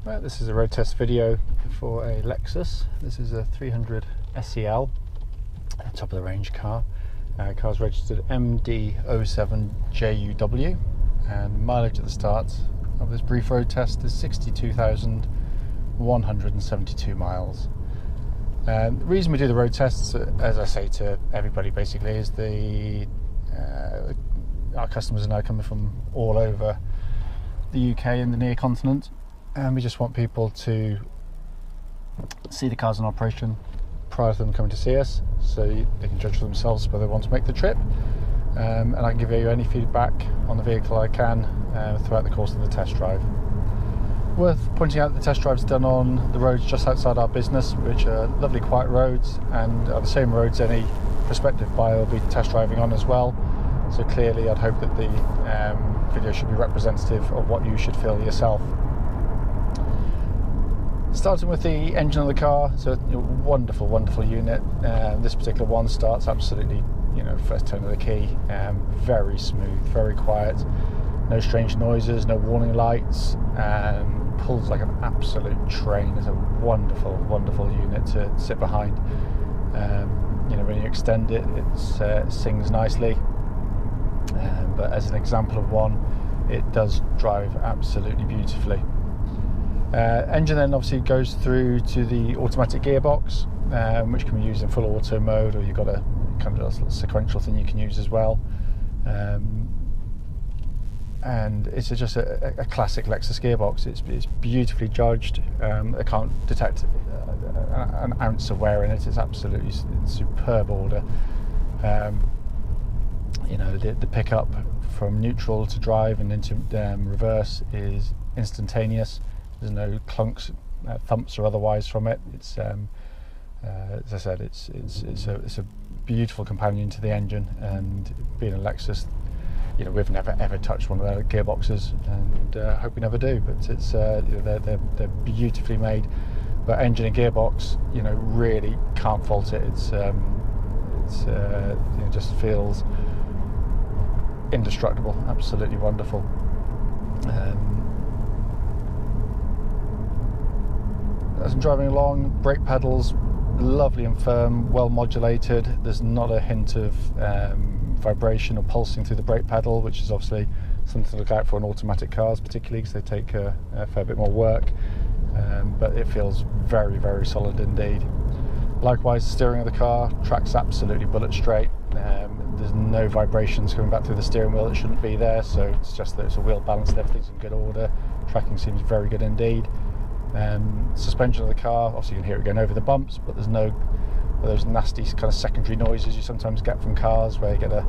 Right, this is a road test video for a Lexus. This is a 300 SEL, top of the range car. Car's registered MD07JUW, and mileage at the start of this brief road test is 62,172 miles. The reason we do the road tests, as I say to everybody basically, is our customers are now coming from all over the UK and the near continent, and we just want people to see the cars in operation prior to them coming to see us, so they can judge for themselves whether they want to make the trip. And I can give you any feedback on the vehicle I can throughout the course of the test drive. Worth pointing out, the test drive's done on the roads just outside our business, which are lovely quiet roads, and are the same roads any prospective buyer will be test driving on as well. So clearly I'd hope that the video should be representative of what you should feel yourself. Starting with the engine of the car, so wonderful unit. This particular one starts absolutely, first turn of the key, very smooth, very quiet, no strange noises, no warning lights, pulls like an absolute train. It's a wonderful unit to sit behind. When you extend it, it sings nicely. But as an example of one, it does drive absolutely beautifully. Engine then obviously goes through to the automatic gearbox, which can be used in full auto mode, or you've got a kind of a sequential thing you can use as well. And it's just a classic Lexus gearbox. It's beautifully judged. I can't detect an ounce of wear in it. It's absolutely superb order. The pickup from neutral to drive and into reverse is instantaneous. There's no clunks, thumps or otherwise from it. It's as I said, it's a beautiful companion to the engine, and being a Lexus, we've never ever touched one of their gearboxes, and hope we never do. But it's they're beautifully made. But engine and gearbox, really can't fault it. It just feels indestructible, absolutely wonderful. As I'm driving along, brake pedals lovely and firm, well modulated. There's not a hint of vibration or pulsing through the brake pedal, which is obviously something to look out for in automatic cars, particularly because they take a fair bit more work. But it feels very solid indeed. Likewise, the steering of the car tracks absolutely bullet straight. There's no vibrations coming back through the steering wheel that shouldn't be there, so it's just that it's a wheel balance and everything's in good order. Tracking seems very good indeed. Suspension of the car, obviously you can hear it going over the bumps, but there's no those nasty kind of secondary noises you sometimes get from cars, where you get a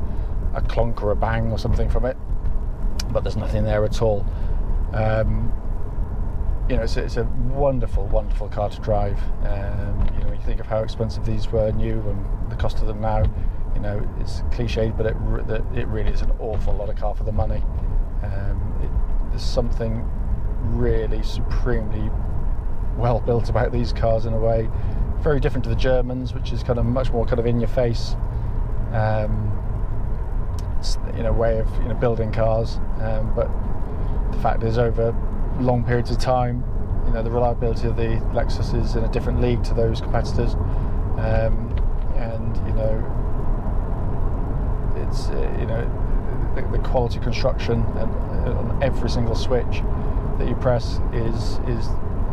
clonk or a bang or something from it, but there's nothing there at all. It's a wonderful car to drive. When you think of how expensive these were new and the cost of them now, it's cliched, but it really is an awful lot of car for the money. There's something really supremely well built about these cars in a way. Very different to the Germans, which is kind of much more kind of in your face way of building cars. But the fact is, over long periods of time, the reliability of the Lexus is in a different league to those competitors, it's the quality construction on every single switch that you press is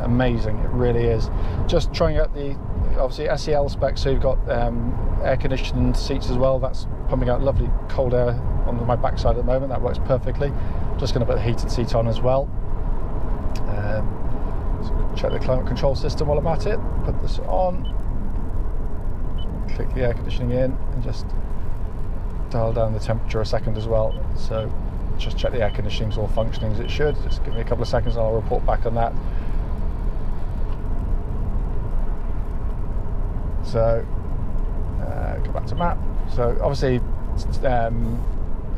amazing. It really is. Just trying out the obviously SEL specs, so you've got air conditioned seats as well. That's pumping out lovely cold air on my backside at the moment. That works perfectly. Just going to put the heated seat on as well. So check the climate control system while I'm at it. Put this on, click the air conditioning in, and just dial down the temperature a second as well. So just check the air conditioning's all functioning as it should. Just give me a couple of seconds and I'll report back on that. So go back to map. So obviously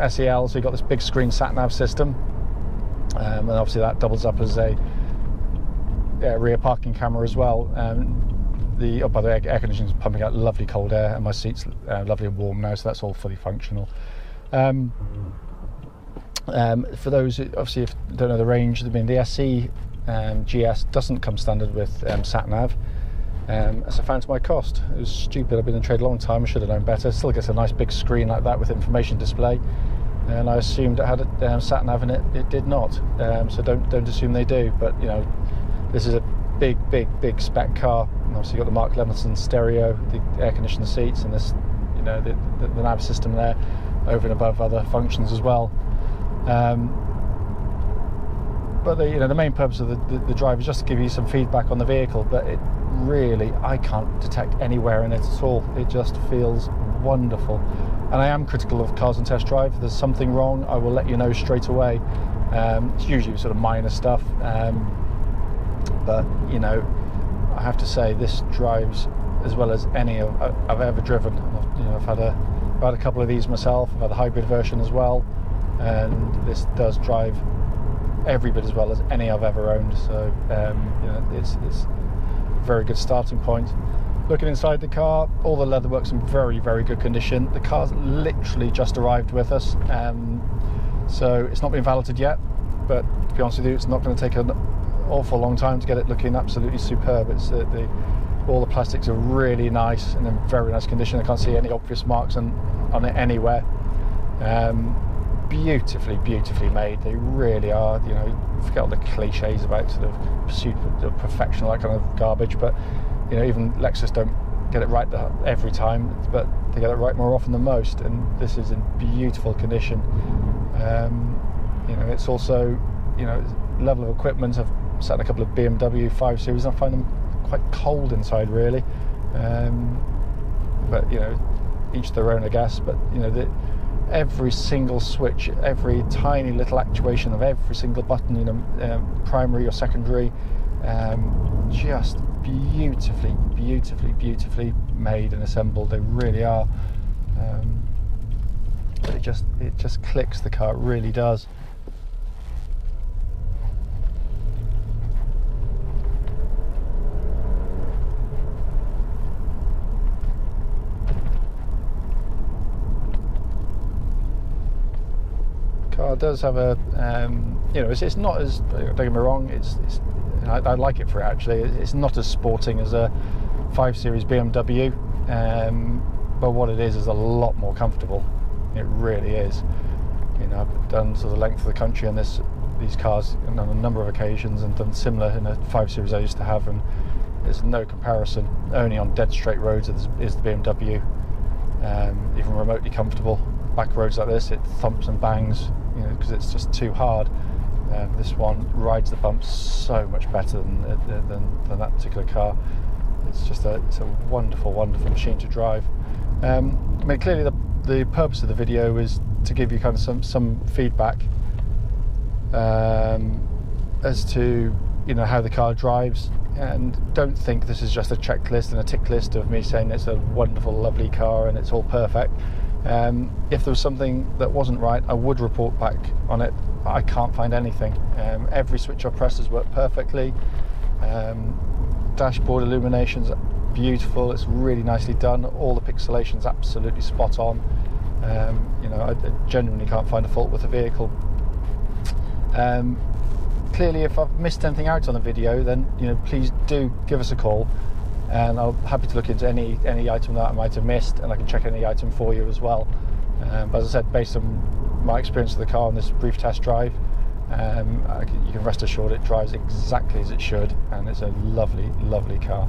SEL, so you've got this big screen sat-nav system, and obviously that doubles up as a rear parking camera as well. By the air conditioning is pumping out lovely cold air, and my seat's lovely and warm now, so that's all fully functional. For those who obviously don't know the range, the SE GS doesn't come standard with sat nav, as I found to my cost. It was stupid. I've been in trade a long time. I should have known better. Still gets a nice big screen like that with information display, and I assumed it had a sat nav in it. It did not. So don't assume they do. But you know, this is a big spec car. And obviously, you've got the Mark Levinson stereo, the air conditioned seats, and this, you know, the nav system there, over and above other functions as well. But the main purpose of the drive is just to give you some feedback on the vehicle. But it really, I can't detect anywhere in it at all. It just feels wonderful. And I am critical of cars on test drive. If there's something wrong, I will let you know straight away. It's usually sort of minor stuff. But you know, I have to say this drives as well as any I've ever driven. You know, I've had a couple of these myself. I've had a hybrid version as well, and this does drive every bit as well as any I've ever owned. So you know, it's a very good starting point. Looking inside the car, all the leatherwork's in very good condition. The car's literally just arrived with us, so it's not been valeted yet. But to be honest with you, it's not going to take an awful long time to get it looking absolutely superb. It's all the plastics are really nice and in very nice condition. I can't see any obvious marks on it anywhere. Beautifully made. They really are. You know, forget all the cliches about sort of pursuit of perfection, all that kind of garbage. But you know, even Lexus don't get it right every time, but they get it right more often than most. And this is in beautiful condition. You know, it's also, you know, level of equipment. I've sat in a couple of BMW 5 Series and I find them quite cold inside, really. But you know, each their own, I guess. But you know, every single switch, every tiny little actuation of every single button, you know, primary or secondary, just beautifully made and assembled. They really are. But it just clicks, the car, it really does. Car does have a, you know, it's not as, don't get me wrong, I like it for it actually. It's not as sporting as a 5 Series BMW, but what it is a lot more comfortable. It really is. You know, I've done sort of the length of the country on these cars on a number of occasions and done similar in a 5 Series I used to have, and there's no comparison. Only on dead straight roads is the BMW even remotely comfortable. Back roads like this, it thumps and bangs, you know, because it's just too hard. This one rides the bumps so much better than that particular car. It's a wonderful machine to drive. I mean, clearly the purpose of the video is to give you kind of some feedback as to, you know, how the car drives. And don't think this is just a checklist and a tick list of me saying it's a wonderful, lovely car and it's all perfect. If there was something that wasn't right, I would report back on it. I can't find anything. Every switch I press has worked perfectly. Dashboard illumination's beautiful. It's really nicely done. All the pixelation's absolutely spot on. You know, I genuinely can't find a fault with the vehicle. Clearly, if I've missed anything out on the video, then you know, please do give us a call, and I'm happy to look into any item that I might have missed, and I can check any item for you as well. But as I said, based on my experience of the car on this brief test drive, you can rest assured it drives exactly as it should, and it's a lovely car.